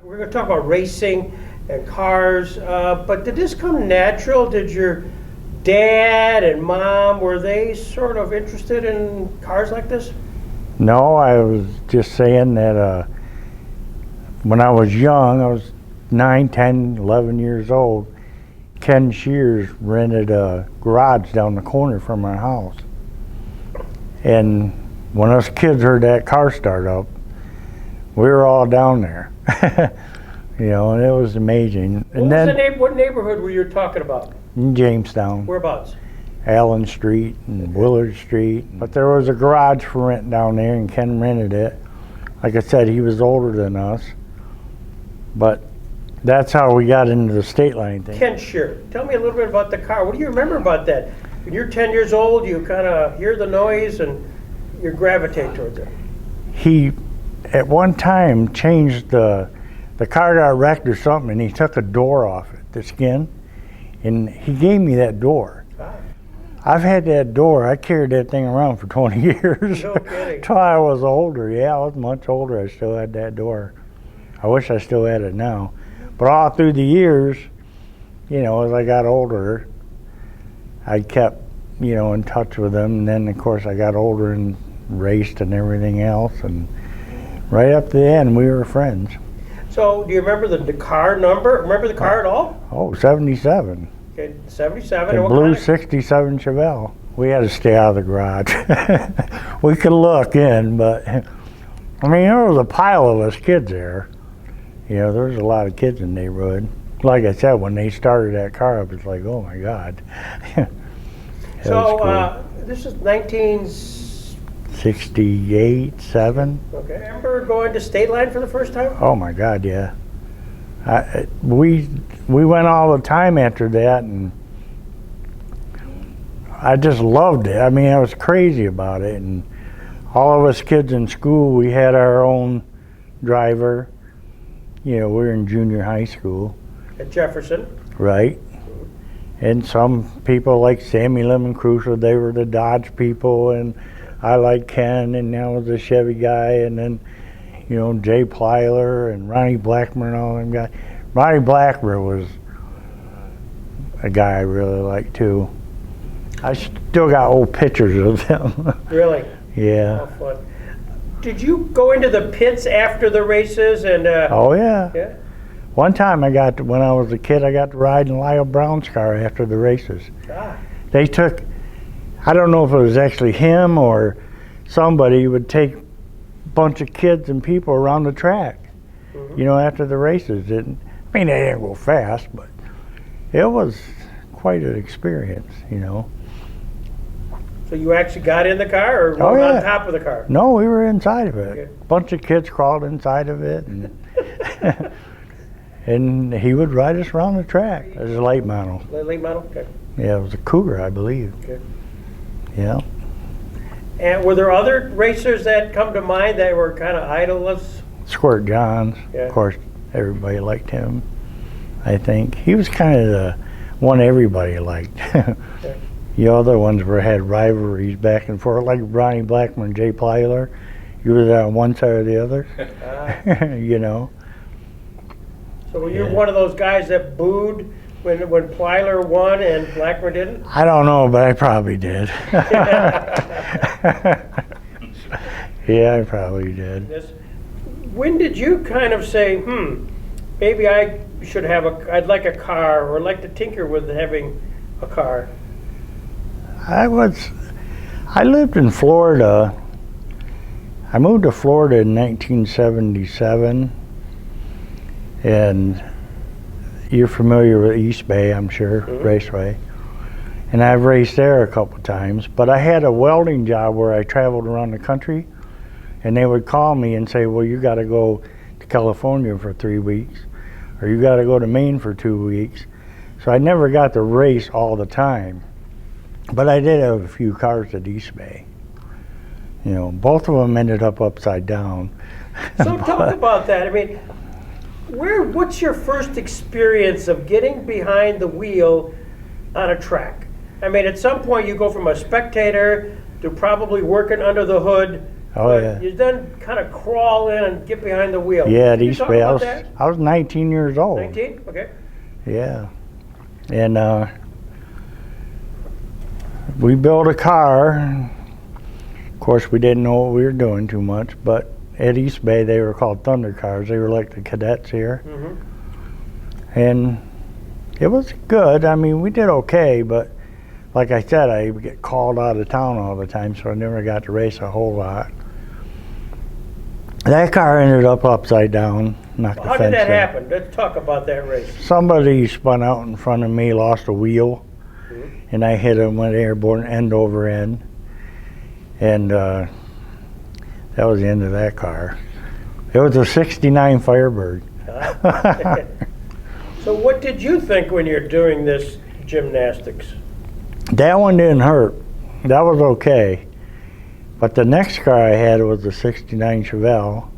We're going to talk about racing and cars, but did this come natural? Did your dad and mom, were they sort of interested in cars like this? No, I was just saying that when I was young, I was 9, 10, 11 years old, Ken Shears rented a garage down the corner from our house. And when us kids heard that car start up, we were all down there. You know, and it was amazing. What neighborhood were you talking about? In Jamestown. Whereabouts? Allen Street and Willard Street. But there was a garage for rent down there, and Ken rented it. Like I said, he was older than us. But that's how we got into the state line thing. Ken Shear, tell me a little bit about the car. What do you remember about that? When you're 10 years old, you kind of hear the noise and you gravitate towards it. He, at one time, changed the car got wrecked or something, and he took a door off it, the skin, and he gave me that door. Ah. I've had that door. I carried that thing around for 20 years. No kidding. Till I was older. Yeah, I was much older. I still had that door. I wish I still had it now. But all through the years, you know, as I got older, I kept, you know, in touch with them. And then, of course, I got older and raced and everything else. And right up to the end, we were friends. So, do you remember the car number? Remember the car at all? Oh, 77. Okay, 77. The blue 67 Chevelle. We had to stay out of the garage. We could look in, but I mean, there was a pile of us kids there. You know, there was a lot of kids in the neighborhood. Like I said, when they started that car up, it's like, oh my God. So, cool. This is 1968, 7. Okay. Remember going to State Line for the first time? Oh my God, yeah. We went all the time after that, and I just loved it. I mean, I was crazy about it, and all of us kids in school, we had our own driver. You know, we were in junior high school. At Jefferson. Right. And some people like Sammy Lemon Crusoe, they were the Dodge people, and I liked Ken, and I was a Chevy guy, and then, you know, Jay Plyler and Ronnie Blackmer and all them guys. Ronnie Blackmer was a guy I really liked too. I still got old pictures of him. Really? Yeah. Oh, fun. Did you go into the pits after the races? And oh yeah. Yeah. One time when I was a kid, I got to ride in Lyle Brown's car after the races. Ah. They took, I don't know if it was actually him or somebody would take a bunch of kids and people around the track, you know, after the races. I mean, they didn't go fast, but it was quite an experience, you know. So you actually got in the car, or were on top of the car? No, we were inside of it. Okay. A bunch of kids crawled inside of it, and, and he would ride us around the track. It was a late model. Late model? Okay. Yeah, it was a Cougar, I believe. Okay. Yeah. And were there other racers that come to mind that were kind of idols? Squirt Johns, yeah. Of course, everybody liked him, I think. He was kind of the one everybody liked. Okay. The other ones had rivalries back and forth, like Ronnie Blackman and Jay Plyler. You were on one side or the other, you know. So were you one of those guys that booed when Plyler won and Blackman didn't? I don't know, but I probably did. Yeah, I probably did. When did you kind of say, maybe I should I'd like a car, or like to tinker with having a car? I lived in Florida. I moved to Florida in 1977, and you're familiar with East Bay, I'm sure, Raceway. And I've raced there a couple times, but I had a welding job where I traveled around the country, and they would call me and say, well, you got to go to California for 3 weeks, or you got to go to Maine for 2 weeks. So I never got to race all the time. But I did have a few cars at East Bay. You know, both of them ended up upside down. So talk about that. I mean, what's your first experience of getting behind the wheel on a track? I mean, at some point you go from a spectator to probably working under the hood Oh, but yeah. you then kind of crawl in and get behind the wheel. Yeah, at Can you East talk Bay. about that? I was 19 years old. 19? Okay. Yeah. And we built a car. Of course, we didn't know what we were doing too much, but at East Bay, they were called Thunder cars. They were like the cadets here. Mm-hmm. And it was good. I mean, we did okay, but like I said, I would get called out of town all the time, so I never got to race a whole lot. That car ended up upside down, knocked the How fence did that in. happen? Let's talk about that race. Somebody spun out in front of me, lost a wheel, Mhm. and I hit him, went airborne end over end. And that was the end of that car. It was a 69 Firebird. So what did you think when you're doing this gymnastics? That one didn't hurt. That was okay. But the next car I had was a 69 Chevelle,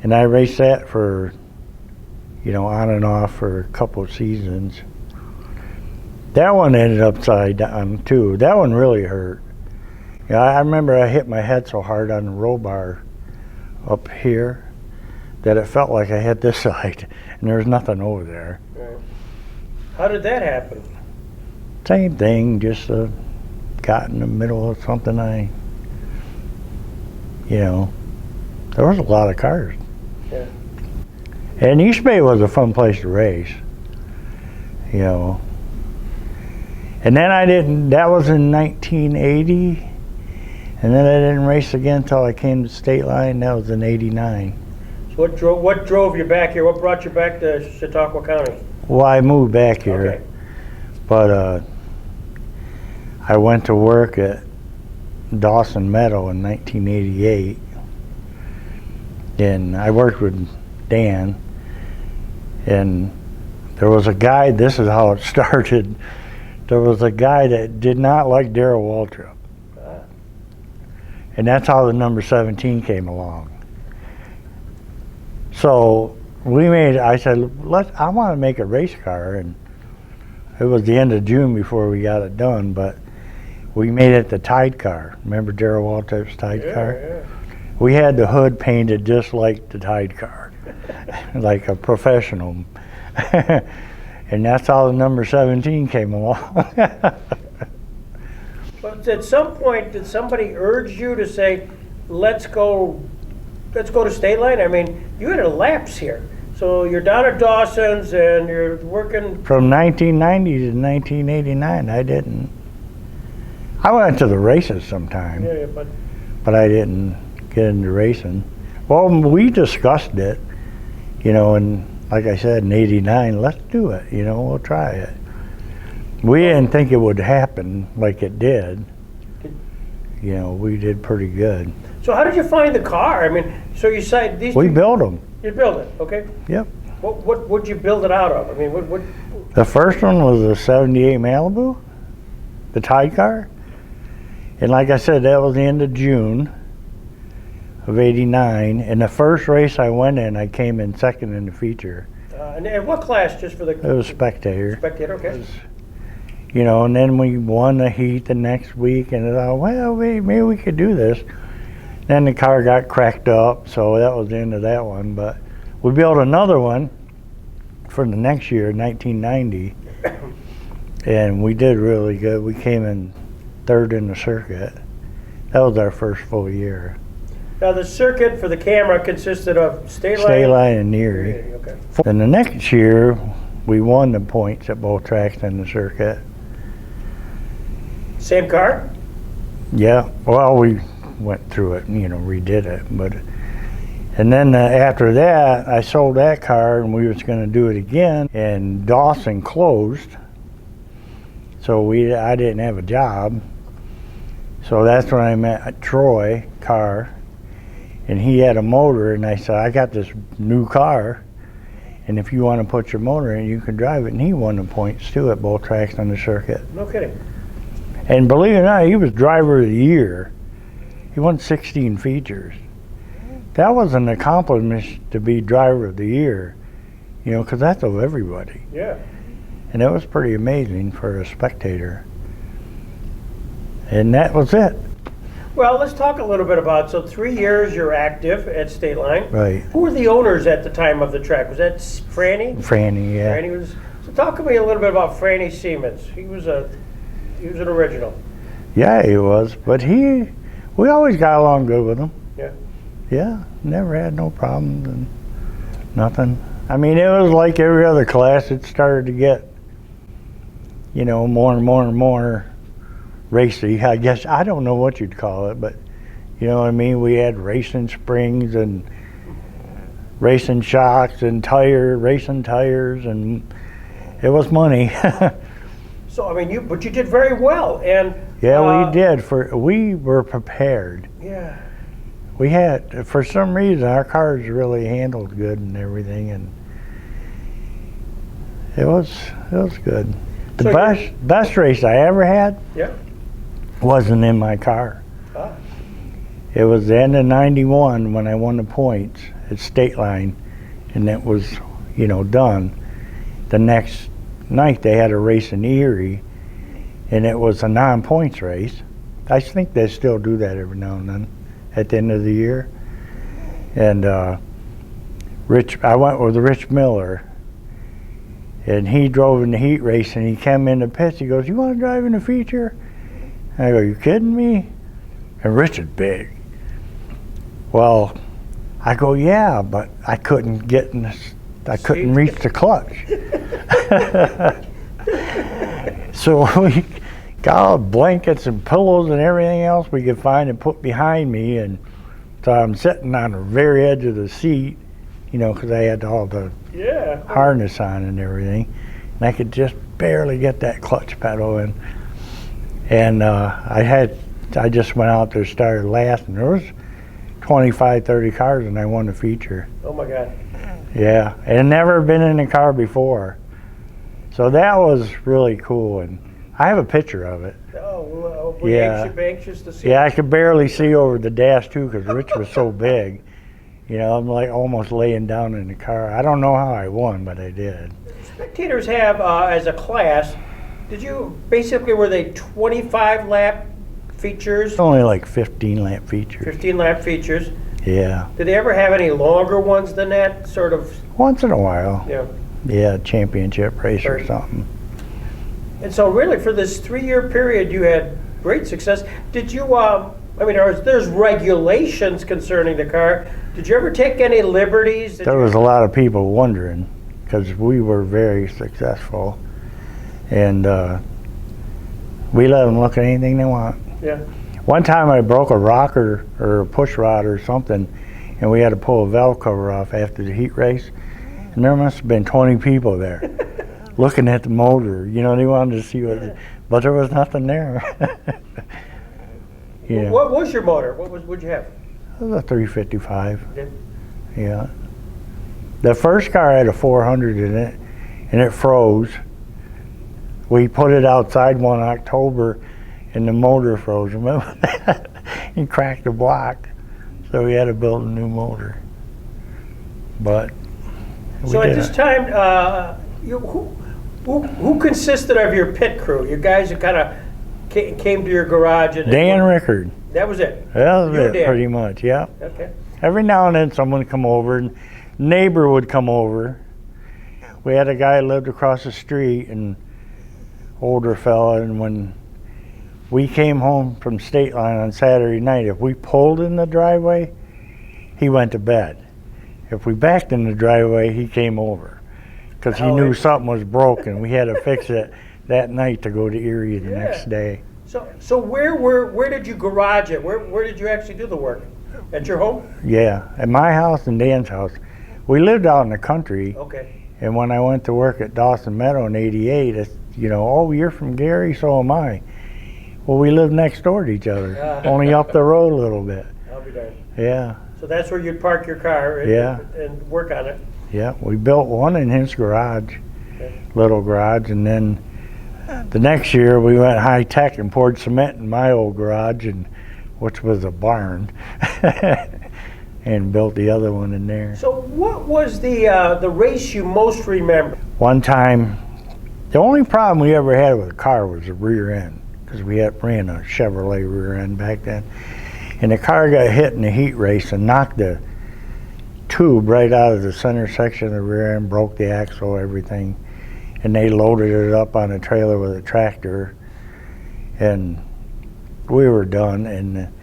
and I raced that for, on and off for a couple of seasons. That one ended upside down too. That one really hurt. Yeah, I remember I hit my head so hard on the roll bar up here that it felt like I hit this side, and there was nothing over there. Right. How did that happen? Same thing, just got in the middle of something there was a lot of cars. Yeah. And East Bay was a fun place to race, And then that was in 1980, and then I didn't race again until I came to State Line. That was in 89. So what drove you back here? What brought you back to Chautauqua County? Well, I moved back here, Okay. but I went to work at Dawson Meadow in 1988, and I worked with Dan, and there was a guy, this is how it started, there was a guy that did not like Darrell Waltrip, and that's how the number 17 came along. So I said, I want to make a race car, and it was the end of June before we got it done, but we made it the Tide car. Remember Darrell Waltrip's Tide car? Yeah. We had the hood painted just like the Tide car, like a professional. And that's how the number 17 came along. But at some point, did somebody urge you to say, let's go to State Line? I mean, you had a lapse here. So you're down at Dawson's and you're working. From 1990 to 1989, I went to the races sometime, Yeah, but I didn't get into racing. Well, we discussed it, and like I said, in 89, let's do it, we'll try it. We didn't think it would happen like it did. We did pretty good. So how did you find the car? I mean, so you said these We two, built them. you built it, okay? Yep. What'd you build it out of? I mean, what? The first one was a 78 Malibu, the Tide car. And like I said, that was the end of June of 89. And the first race I went in, I came in second in the feature. And what class, just for the... It was spectator. Spectator, okay. And then we won the heat the next week, and I thought, well, maybe we could do this. Then the car got cracked up, so that was the end of that one. But we built another one for the next year, 1990, and we did really good. We came in third in the circuit. That was our first full year. Now, the circuit for the camera consisted of State Line? State Line and Erie. Okay. Then the next year, we won the points at both tracks in the circuit. Same car? Yeah, well, we went through it, redid it, and then after that, I sold that car, and we was going to do it again, and Dawson closed, so I didn't have a job, so that's when I met Troy Carr, and he had a motor, and I said, I got this new car, and if you want to put your motor in, you can drive it, and he won the points too at both tracks on the circuit. No kidding. And believe it or not, he was driver of the year. He won 16 features. That was an accomplishment to be driver of the year, because that's of everybody. Yeah. And that was pretty amazing for a spectator. And that was it. Well, let's talk a little bit about, so 3 years you're active at State Line. Right. Who were the owners at the time of the track? Was that Franny? Franny, yeah. Franny was. So talk to me a little bit about Franny Siemens. He was an original. Yeah, he was. But we always got along good with him. Yeah. Yeah, never had no problems and nothing. I mean, it was like every other class. It started to get, more and more and more racy. I guess, I don't know what you'd call it, but you know what I mean? We had racing springs and racing shocks and racing tires, and it was money. So, I mean, but you did very well. And yeah, we did. We were prepared. Yeah. We had, for some reason, our cars really handled good and everything, and it was good. The best race I ever had wasn't in my car. Ah. It was the end of '91 when I won the points at State Line, and it was, done. The next night they had a race in Erie, and it was a non-points race. I think they still do that every now and then at the end of the year. And I went with Rich Miller, and he drove in the heat race, and he came in the pits. He goes, "You want to drive in the feature?" And I go, "You kidding me?" And Rich is big. Well, I go, "Yeah," but I couldn't get in this. I couldn't reach the clutch. So we got all the blankets and pillows and everything else we could find and put behind me, and so I'm sitting on the very edge of the seat, because I had all the harness on and everything, and I could just barely get that clutch pedal in. And I just went out there, started laughing. There was 25, 30 cars, and I won the feature. Oh my God. Yeah, and never been in a car before. So that was really cool, and I have a picture of it. Oh, were you anxious to see? Yeah, I could barely see over the dash too because Rich was so big. I'm like almost laying down in the car. I don't know how I won, but I did. Spectators have, as a class, were they 25 lap features? It's only like 15 lap features. 15 lap features. Yeah. Did they ever have any longer ones than that, sort of? Once in a while. Yeah. Yeah, championship race or something. And so really for this 3-year period you had great success. Did you, there's regulations concerning the car. Did you ever take any liberties? There was a lot of people wondering because we were very successful, and we let them look at anything they want. Yeah. One time I broke a rocker or a push rod or something, and we had to pull a valve cover off after the heat race, and there must have been 20 people there looking at the motor. They wanted to see but there was nothing there. What was your motor? What'd you have? It was a 355. Yeah. Yeah. The first car had a 400 in it, and it froze. We put it outside one October, and the motor froze. Remember that? He cracked the block, so we had to build a new motor. But so at this time, who consisted of your pit crew? You guys that kind of came to your garage and Dan Rickard. That was it. That was it, pretty much. Yeah. Okay. Every now and then, someone would come over, and neighbor would come over. We had a guy who lived across the street, and older fella, and when we came home from State Line on Saturday night, if we pulled in the driveway, he went to bed. If we backed in the driveway, he came over because he knew something was broken. We had to fix it that night to go to Erie the next day. So where did you garage it? Where did you actually do the work? At your home? Yeah, at my house and Dan's house. We lived out in the country. Okay. And when I went to work at Dawson Meadow in '88, it's, "Oh, you're from Gary, so am I." Well, we lived next door to each other, only up the road a little bit. I'll be darned. Yeah. So that's where you'd park your car and work on it? Yeah, we built one in his garage, little garage, and then the next year we went high tech and poured cement in my old garage, which was a barn, and built the other one in there. So what was the race you most remember? One time, the only problem we ever had with a car was the rear end, because we ran a Chevrolet rear end back then. And the car got hit in the heat race and knocked the tube right out of the center section of the rear end, broke the axle, everything. And they loaded it up on a trailer with a tractor, and we were done. And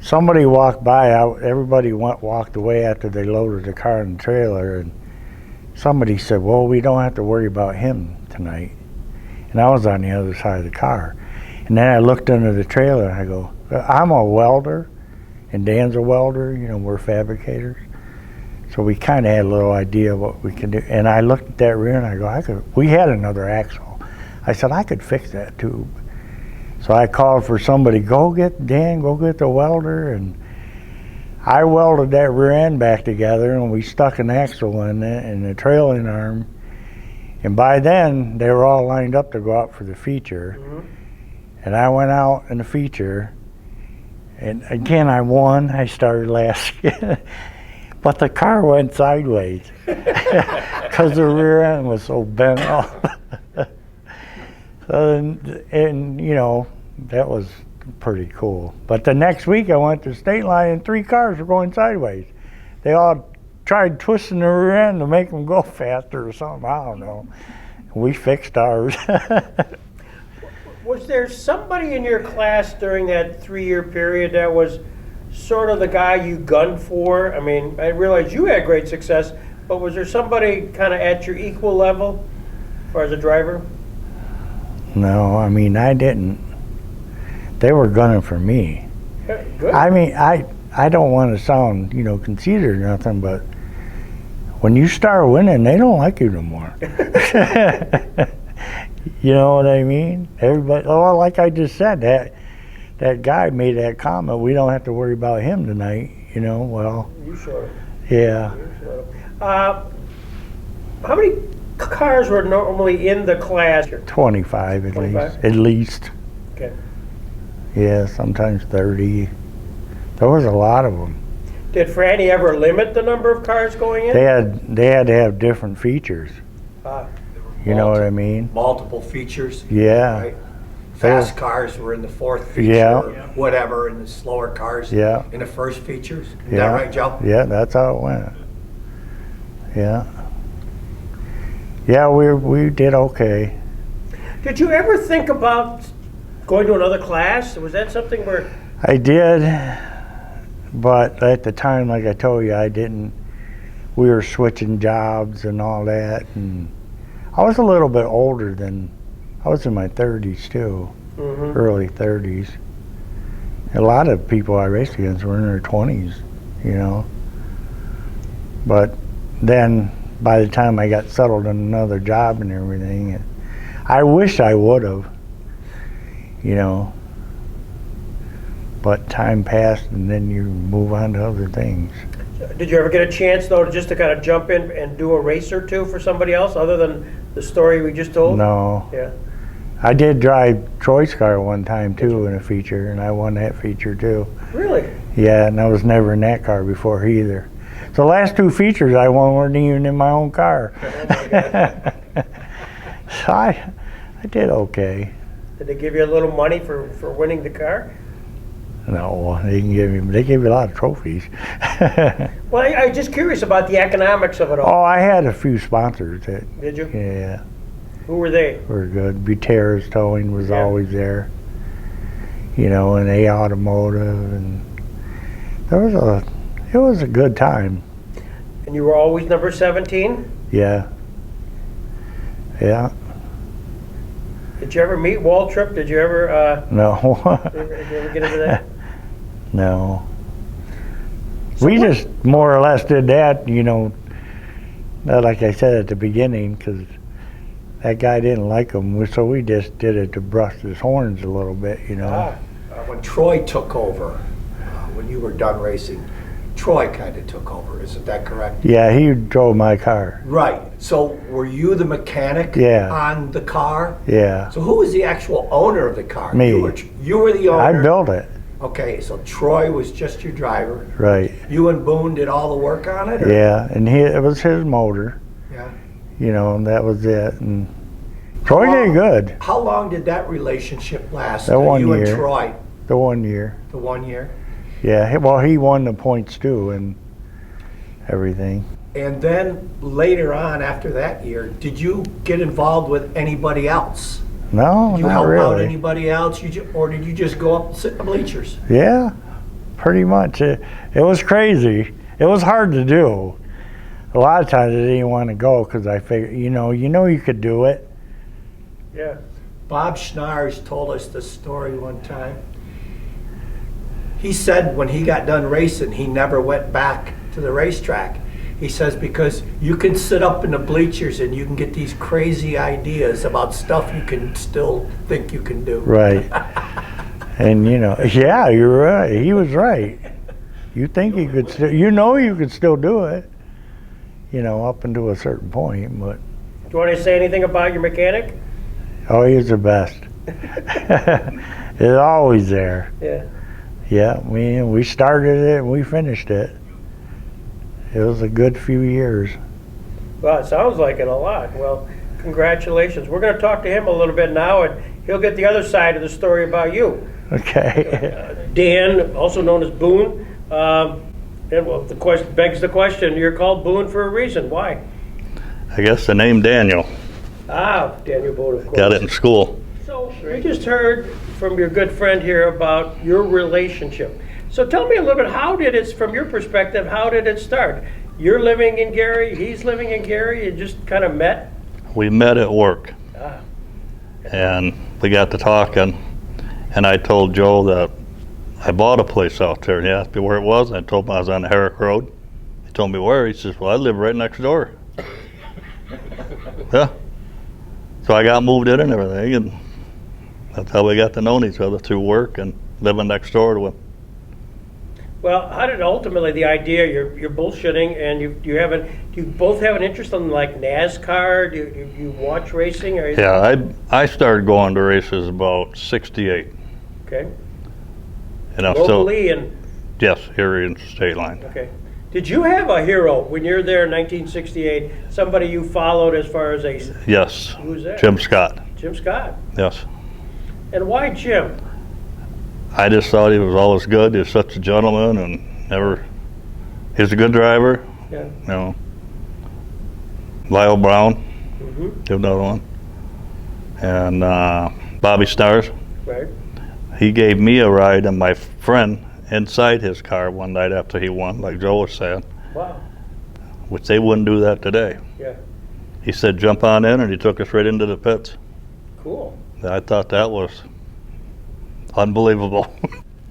somebody walked by, everybody walked away after they loaded the car in the trailer, and somebody said, well, we don't have to worry about him tonight. And I was on the other side of the car. And then I looked under the trailer and I go, I'm a welder and Dan's a welder, you know, we're fabricators. So we kind of had a little idea what we could do. And I looked at that rear and I go, we had another axle. I said, I could fix that tube. So I called for somebody, go get the welder. And I welded that rear end back together and we stuck an axle in it and a trailing arm. And by then, they were all lined up to go out for the feature. And I went out in the feature, and again, I won. I started last. But the car went sideways because the rear end was so bent off. and, you know, that was pretty cool. But the next week, I went to the state line, and 3 cars were going sideways. They all tried twisting the rear end to make them go faster or something. I don't know. We fixed ours. Was there somebody in your class during that 3-year period that was sort of the guy you gunned for? I mean, I realize you had great success, but was there somebody kind of at your equal level as far as a driver? No, I mean, I didn't. They were gunning for me. Yeah, good. I mean, I don't want to sound, you know, conceited or nothing, but when you start winning, they don't like you no more. You know what I mean? Everybody, oh, like I just said, that guy made that comment, we don't have to worry about him tonight, you know, well. You showed him. Yeah. You showed him. How many cars were normally in the class? 25 at 25? least. At least. Okay. Yeah, sometimes 30. There was a lot of them. Did Franny ever limit the number of cars going in? They had to have different features. You know what I mean? Multiple features. Yeah. Right? Fast cars were in the 4th feature, Yeah. or whatever, and the slower cars Yeah. in the first features. Is Yeah. that right, Joe? Yeah, that's how it went. Yeah. Yeah, we did okay. Did you ever think about going to another class? Was that something where... I did, but at the time, like I told you, I didn't. We were switching jobs and all that, and I was a little bit older than, I was in my 30s too, early 30s. A lot of people I raced against were in their 20s, you know. But then by the time I got settled in another job and everything, I wish I would have, you know. But time passed and then you move on to other things. Did you ever get a chance, though, just to kind of jump in and do a race or two for somebody else, other than the story we just told? No. Yeah. I did drive Troy's car one time, too, in a feature, and I won that feature, too. Really? Yeah, and I was never in that car before either. So the last 2 features I won weren't even in my own car. Oh, my God. So I did okay. Did they give you a little money for winning the car? No, they gave me a lot of trophies. Well, I was just curious about the economics of it all. Oh, I had a few sponsors that, Did you? yeah, Who were they? were good. Buterra's Towing was Yeah. always there. You know, and A Automotive, and it was a good time. And you were always number 17? Yeah. Yeah. Did you ever meet Waltrip? Did you ever, No. did you ever get into that? No. So We what- just more or less did that, you know, like I said at the beginning, because that guy didn't like him, so we just did it to brush his horns a little bit, you know. Ah, When Troy took over, when you were done racing, Troy kind of took over. Isn't that correct? Yeah, he drove my car. Right. So were you the mechanic Yeah. on the car? Yeah. So who was the actual owner of the car? Me. You were the owner? I built it. Okay, so Troy was just your driver. Right. You and Boone did all the work on it? Or? Yeah, and it was his motor, Yeah. you know, and that was it. And Troy did good How long did that relationship last? That 1 you year. and Troy, the 1 year. the 1 year? Yeah, well, he won the points too and everything. And then later on, after that year, did you get involved with anybody else? No, Did you not help out really. anybody else? Or did you just go up and sit in the bleachers? Yeah, pretty much. It was crazy. It was hard to do. A lot of times I didn't want to go because I figured, you know you could do it. Yeah. Bob Schnars told us this story one time. He said when he got done racing, he never went back to the racetrack. He says because you can sit up in the bleachers and you can get these crazy ideas about stuff you can still think you can do. Right. And yeah, you're right. He was right. You think you could still, you could still do it, up until a certain point, but. Do you want to say anything about your mechanic? Oh, he was the best. It's always there. Yeah. Yeah, we started it and we finished it. It was a good few years. Well, it sounds like it a lot. Well, congratulations. We're going to talk to him a little bit now, and he'll get the other side of the story about you. Okay. Dan, also known as Boone. And well, the question begs the question. You're called Boone for a reason. Why? I guess the name Daniel. Ah, Daniel Boone, of course. Got it in school. So we just heard from your good friend here about your relationship. So tell me a little bit, how did it, from your perspective, how did it start? You're living in Gary, he's living in Gary, you just kind of met? We met at work, Ah, and we got to talking, and I told Joe that I bought a place out there, and he asked me where it was, and I told him I was on the Herrick Road. He told me where. He says, well, I live right next door. Yeah. So I got moved in and everything, and that's how we got to know each other, through work and living next door to him. well, how did ultimately the idea, you're bullshitting, and do you both have an interest in like NASCAR? Do you watch racing? Or Yeah, I started going to races about 68. Okay. And I'm still, Locally and, yes, here in State Line. okay. Did you have a hero when you're there in 1968, somebody you followed as far as a, Yes, who's that? Jim Scott, Jim Scott. yes. And why Jim? I just thought he was always good. He was such a gentleman, and he was a good driver. Yeah. Lyle Brown, Mm-hmm. another one, and Bobby Stars. Right. He gave me a ride and my friend inside his car one night after he won, like Joe was saying, Wow. which they wouldn't do that today. Yeah. He said, jump on in, and he took us right into the pits. Cool. I thought that was unbelievable.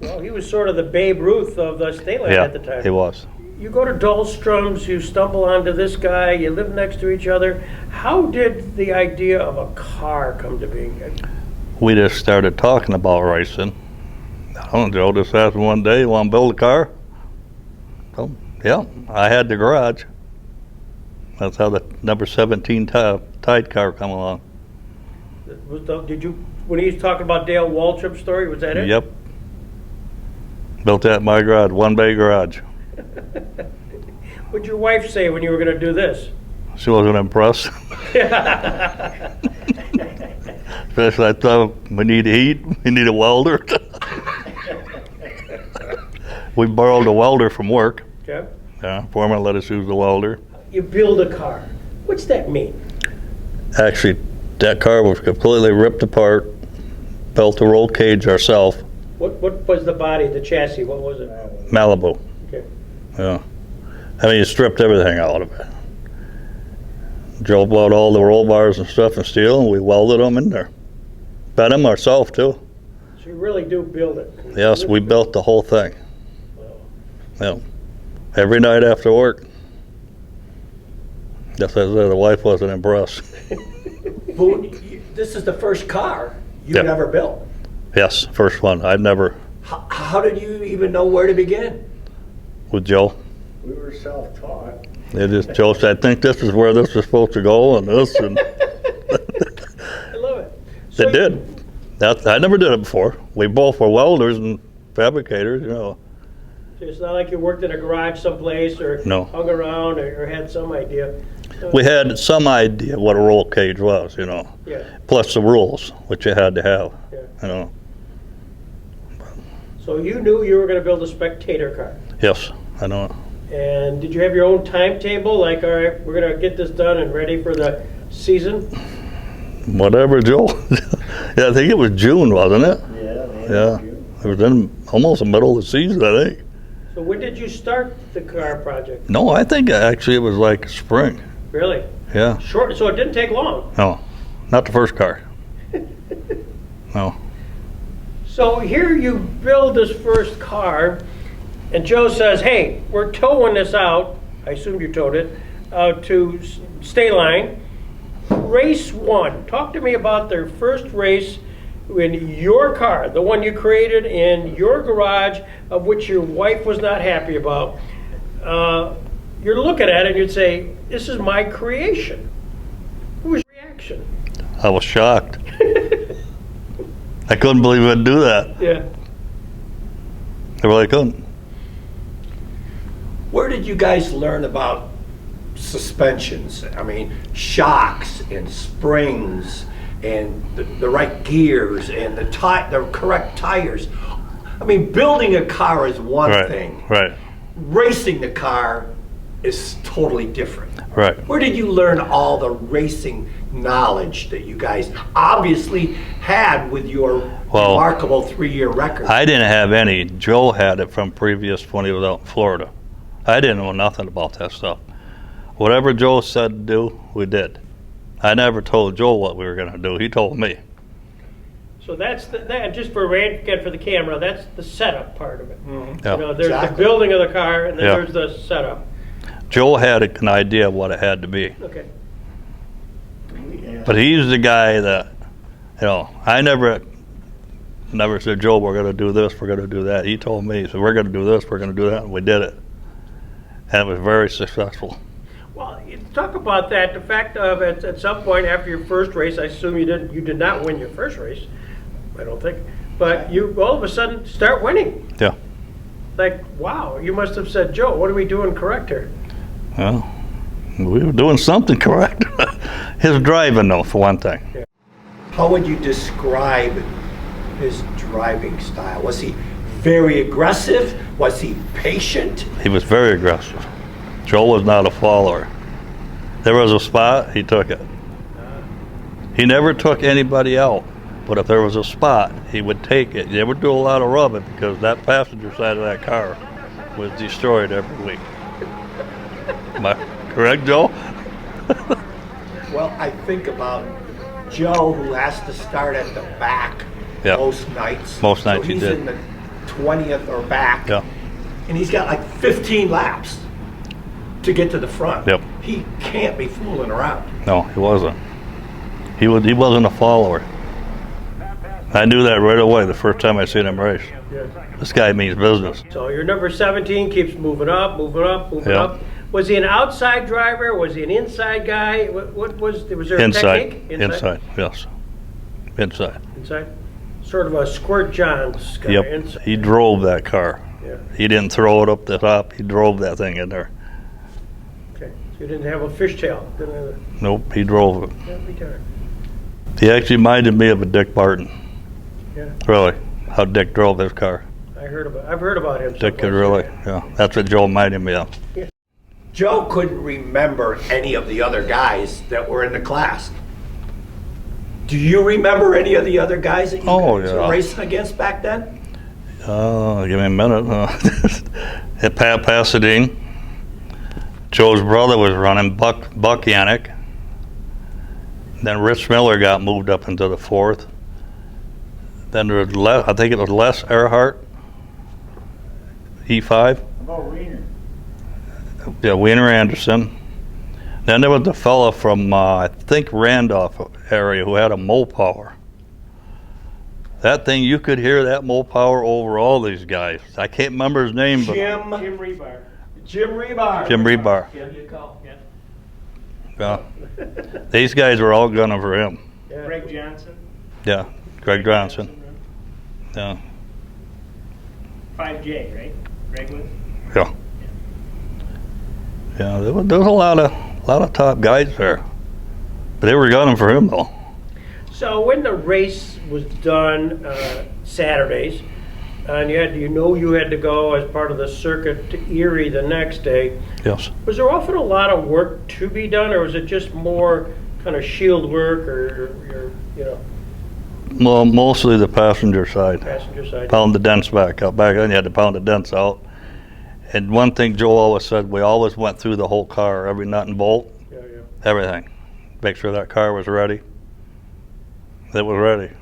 Well, he was sort of the Babe Ruth of the state line Yeah, at the time. he was. You go to Dahlstrom's, you stumble onto this guy, you live next to each other. How did the idea of a car come to be? We just started talking about racing. I don't know, Joe just asked me one day, you want to build a car? Oh, yeah, I had the garage. That's how the number 17 Tide car come along. Did you, when he was talking about Dale Waltrip's story, was that it? Yep. Built that in my garage, one bay garage. What'd your wife say when you were going to do this? She wasn't impressed. Especially I thought we need heat, we need a welder. We borrowed a welder from work. Okay. Yeah, foreman let us use the welder. You build a car. What's that mean? Actually, that car was completely ripped apart, built a roll cage ourselves, What was the body, the chassis? What was it? Malibu. Okay. Yeah. I mean, you stripped everything out of it. Joe bought all the roll bars and stuff and steel, and we welded them in there. Bent them ourselves, too. So you really do build it? Yes, we built the whole thing. Wow. Yeah. Every night after work. That's as the wife wasn't impressed. Boone, this is the first car you Yep. ever built. Yes, first one. I'd never, How did you even know where to begin? with Joe. We were self-taught. They just, Joe said, I think this is where this is supposed to go, and this, and I love it. So they did. I never did it before. We both were welders and fabricators, you know. It's not like you worked in a garage someplace or No. hung around or had some idea. We had some idea what a roll cage was, you know, Yeah. plus the rules, which you had to have, Yeah. you know. So you knew you were going to build a spectator car. Yes, I know it. And did you have your own timetable? Like, all right, we're going to get this done and ready for the season? Whatever, Joe. Yeah, I think it was June, wasn't it? Yeah. It was in almost the middle of the season, I think. So when did you start the car project? No, I think actually it was like spring. Really? Yeah. Short, so it didn't take long. No, not the first car. No. So here you build this first car, and Joe says, hey, we're towing this out, I assume you towed it, to State Line. Race 1. Talk to me about their first race in your car, the one you created in your garage, of which your wife was not happy about. You're looking at it and you'd say, this is my creation. What was your reaction? I was shocked. I couldn't believe I'd do that. Yeah. I really couldn't. Where did you guys learn about suspensions? I mean, shocks and springs and the right gears and the correct tires. I mean, building a car is one thing. Right. Racing the car is totally different. Right. Where did you learn all the racing knowledge that you guys obviously had with your remarkable 3-year record? I didn't have any. Joe had it from previous when he was out in Florida. I didn't know nothing about that stuff. Whatever Joe said to do, we did. I never told Joe what we were going to do. He told me. So that's that. Just for again for the camera, that's the setup part of it. Mm-hmm. Yeah. You know, there's the building of the car, and then Yeah. there's the setup. Joe had an idea of what it had to be. Okay. But he's the guy that, you know, I never said, Joe, we're going to do this, we're going to do that. He told me, he said, we're going to do this, we're going to do that, and we did it. And it was very successful. Well, you talk about that. The fact of at some point after your first race, I assume you did not win your first race. I don't think, but you all of a sudden start winning. Yeah. Like, wow, you must have said, Joe, what are we doing correct here? Well, we were doing something correct. His driving, though, for one thing. Yeah. How would you describe his driving style? Was he very aggressive? Was he patient? He was very aggressive. Joe was not a follower. There was a spot, he took it. He never took anybody out, but if there was a spot, he would take it. He would do a lot of rubbing because that passenger side of that car was destroyed every week. Am I correct, Joe? Well, I think about Joe, who has to start at the back Yeah. most nights. Most nights he he's did. in the 20th or back. Yeah. And he's got like 15 laps to get to the front. Yep. He can't be fooling around. No, he wasn't. He wasn't a follower. I knew that right away the first time I seen him race. Yeah. This guy means business. So your number 17 keeps moving up, moving up, moving Yeah. up. Was he an outside driver? Was he an inside guy? What was there a Inside. technique? Inside, yes. Inside. Inside. Sort of a Squirt Johns guy. Yep. Inside. He drove that car. Yeah. He didn't throw it up the top. He drove that thing in there. Okay. So you didn't have a fishtail. Didn't have a, Nope, he drove it. yeah, retard. He actually reminded me of a Dick Barton. Yeah. Really, how Dick drove his car. I've heard about him. Dick could someplace. really, yeah. That's what Joe reminded me of. Joe couldn't remember any of the other guys that were in the class. Do you remember any of the other guys that you guys yeah. were racing against back then? Give me a minute. At Pasadena, Joe's brother was running, Buck Yanik. Then Rich Miller got moved up into the 4th. Then there was I think it was Les Earhart, E5. About Wiener. Yeah, Wiener Anderson. Then there was the fella from, I think, Randolph area who had a Mopower. That thing, you could hear that Mopower over all these guys. I can't remember his name, but Jim Rebar. Rebar. Jim Rebar. Yeah, you call. Yeah. Yeah. These guys were all gunning for him. Yeah. Greg Johnson, Yeah, Greg Johnson. Yeah, 5J, right? Greg was? yeah. Yeah, there was a lot of top guys there. But they were gunning for him, though. So when the race was done Saturdays, and you had to go as part of the circuit to Erie the next day. Yes. Was there often a lot of work to be done, or was it just more kind of shield work, or Well, mostly the passenger side. passenger side? Pound the dents back out. Back then you had to pound the dents out. And one thing Joe always said, we always went through the whole car, every nut and bolt, Yeah, yeah. everything. Make sure that car was ready. It was ready.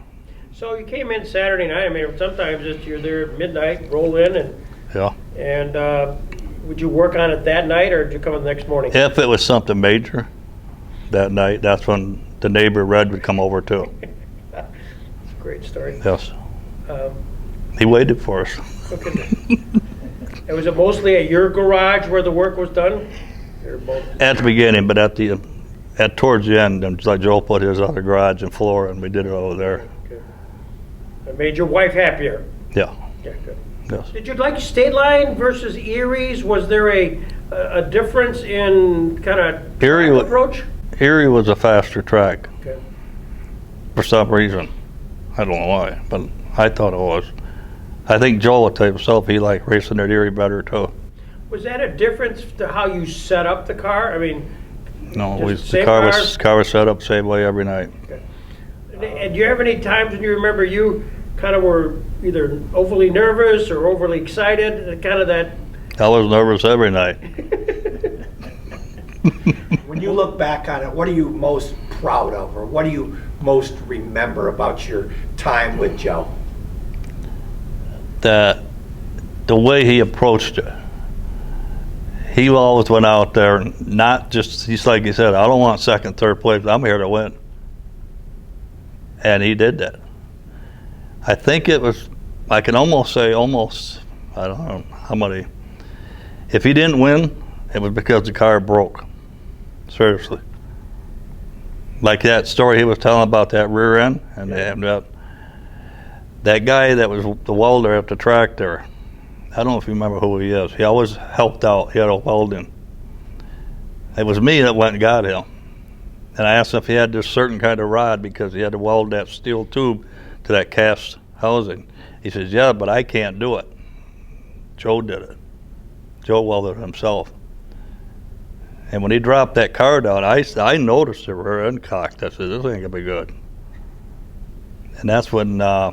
So you came in Saturday night. I mean, sometimes you're there at midnight, roll in, Yeah. and would you work on it that night, or did you come in the next morning? If it was something major that night, that's when the neighbor Red would come over too. That's a great story. Yes. Um, He waited for us. okay. And was it mostly at your garage where the work was done? Or both? At the beginning, but towards the end, and like Joe put his other garage and floor, and we did it over there. Okay. It made your wife happier. Yeah. Yeah, good. Yes. Did you like State Line versus Erie's? Was there a difference in kind of Erie wa- approach? Erie was a faster track Okay. for some reason. I don't know why, but I thought it was. I think Joe would tell you himself he liked racing at Erie better too. Was that a difference to how you set up the car? I mean, No, Just the same car was set up same way every night. and do you have any times when you remember you kind of were either overly nervous or overly excited? Kind of that. I was nervous every night. When you look back on it, what are you most proud of, or what do you most remember about your time with Joe? That the way he approached it, he always went out there and not just, he's like he said, I don't want second, third place, I'm here to win. And he did that. I think it was, I can almost say, I don't know how many, if he didn't win, it was because the car broke. Seriously. Like that story he was telling about that rear end, and that guy that was the welder at the track there, I don't know if you remember who he is. He always helped out. He had a welding. It was me that went and got him. And I asked him if he had this certain kind of rod because he had to weld that steel tube to that cast housing. He says, yeah, but I can't do it. Joe did it. Joe welded it himself. And when he dropped that car down, I noticed the rear end cocked. I said, this ain't gonna be good. And that's when, I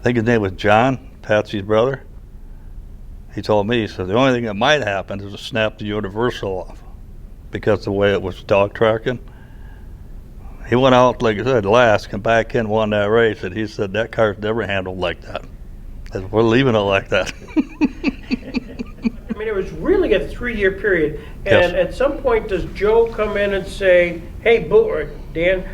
think his name was John, Patsy's brother. He told me, he said, the only thing that might happen is to snap the universal off because the way it was dog tracking. He went out, like I said, last, come back in, won that race, and he said, that car's never handled like that. I said, we're leaving it like that. I mean, it was really a 3-year period. And Yes. at some point, does Joe come in and say, "Hey, Boo or Dan,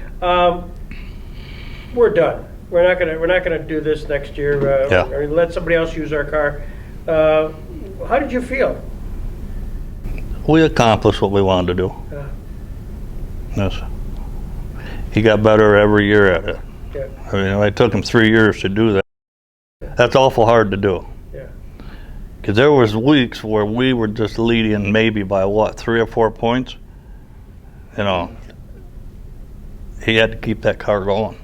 we're done. We're not gonna do this next year. Yeah. Or let somebody else use our car." How did you feel? We accomplished what we wanted to do. Yeah. Yes. He got better every year at it. Yeah. I mean, it took him 3 years to do that. That's awful hard to do. Yeah. Because there was weeks where we were just leading maybe by what, 3 or 4 points? You know, he had to keep that car going.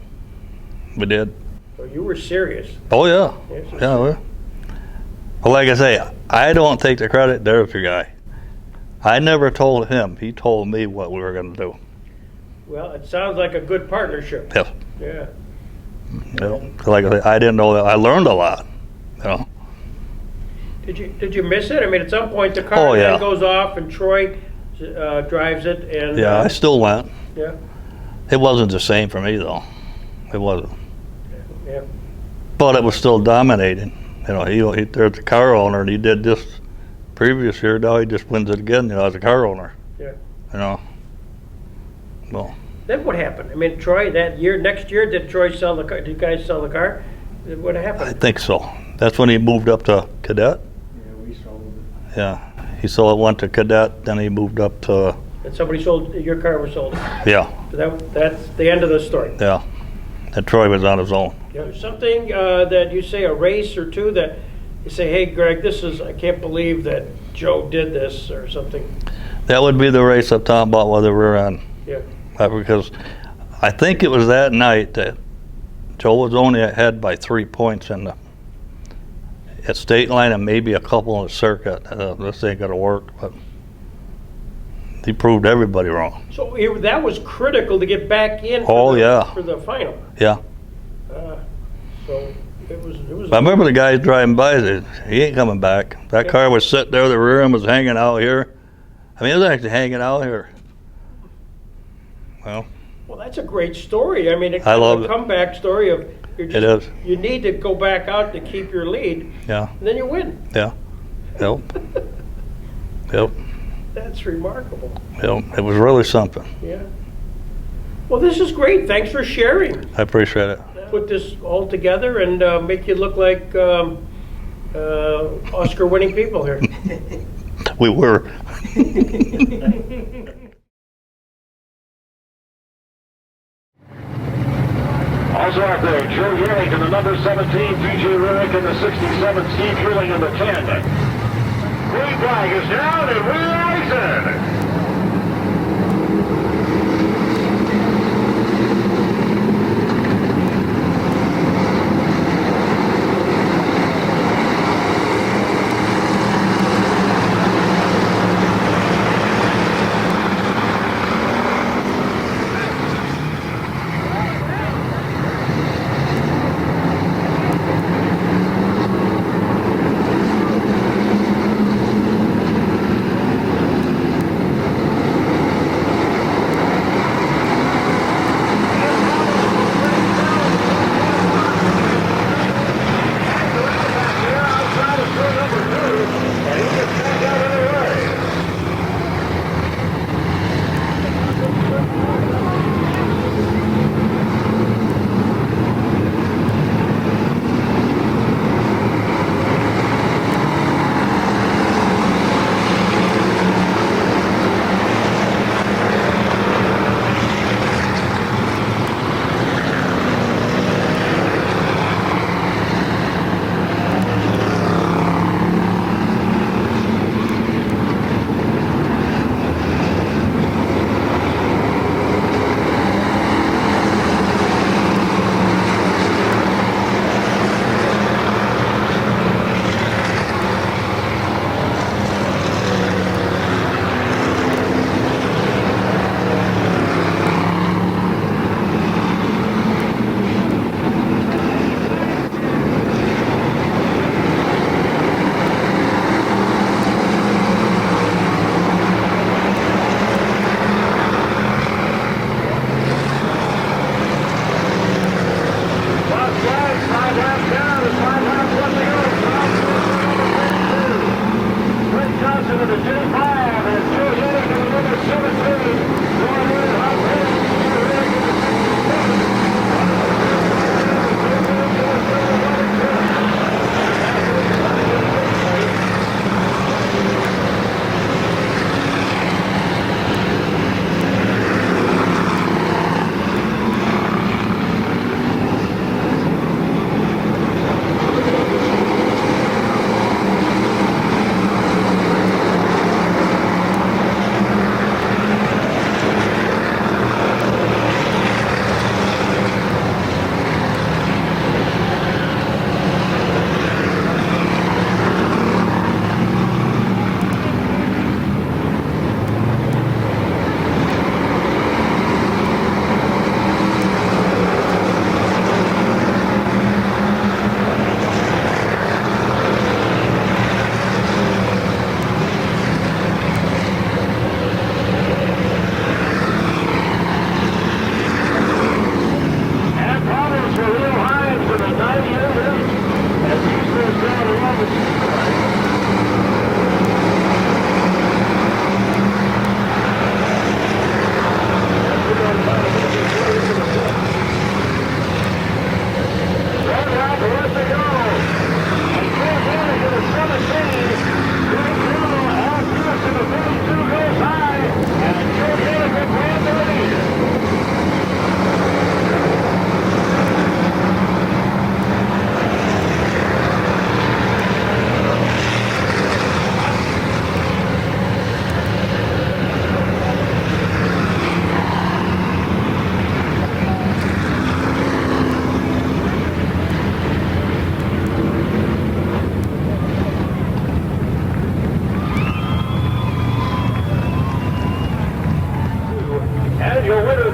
We did. So you were serious. Oh yeah, Yes, yes. yeah. Well, like I say, I don't take the credit. There's the guy. I never told him. He told me what we were going to do. Well, it sounds like a good partnership. Yes. Yeah. You know, like I say, I didn't know that. I learned a lot. You know. Did you miss it? I mean, at some point the car Oh, yeah. then goes off and Troy drives it, and Yeah, I still went. yeah, It wasn't the same for me though. It wasn't. yeah. But it was still dominating. You know, he there's the car owner, and he did this previous year. Now he just wins it again. You know, as a car owner. Yeah. You know. Well, Then what happened? I mean, Troy, next year, did Troy sell the car? Did you guys sell the car? What I happened? think so. That's when he moved up to cadet. Yeah, we sold it. Yeah, he sold it, went to cadet, then he moved up to, And somebody sold, your car was sold. yeah, So that's the end of the story. yeah. And Troy was on his own. You know, something that you say, a race or two, that you say, hey, Greg, I can't believe that Joe did this, or something. That would be the race I'm talking about with the rear end. Yeah. Because I think it was that night that Joe was only ahead by 3 points in at state line and maybe a couple on the circuit. This ain't gonna work, but he proved everybody wrong. So that was critical to get back in Oh, yeah. for the final. Yeah. So it was. I remember the guys driving by, said, he ain't coming back. That car was sitting there, the rear end was hanging out here. I mean, it was actually hanging out here. Well, That's a great story. I mean, it's I love a it. comeback story of It is. You need to go back out to keep your lead, Yeah, and then you win. yeah. Yep. Yep. That's remarkable. Yep. It was really something. Yeah. Well, this is great. Thanks for sharing. I appreciate it. Put this all together and make you look like Oscar-winning people here. We were. Also out there, Joe Yanik in the number 17, DJ Rick in the 67, Steve Hewling in the 10. Green flag is down and we're racing.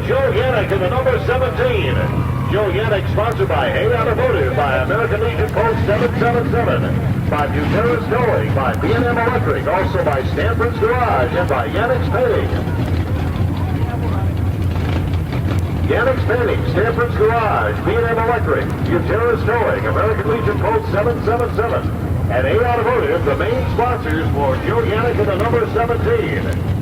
Joe Yanik in the number 17. Joe Yanik sponsored by A Automotive, by American Legion Post 777, by Buterus Towing, by B&M Electric, also by Stanford's Garage, and by Yanik's Painting. Yanik's Painting, Stanford's Garage, B&M Electric, Buterus Towing, American Legion Post 777, and A Automotive, the main sponsors for Joe Yanik in the number 17.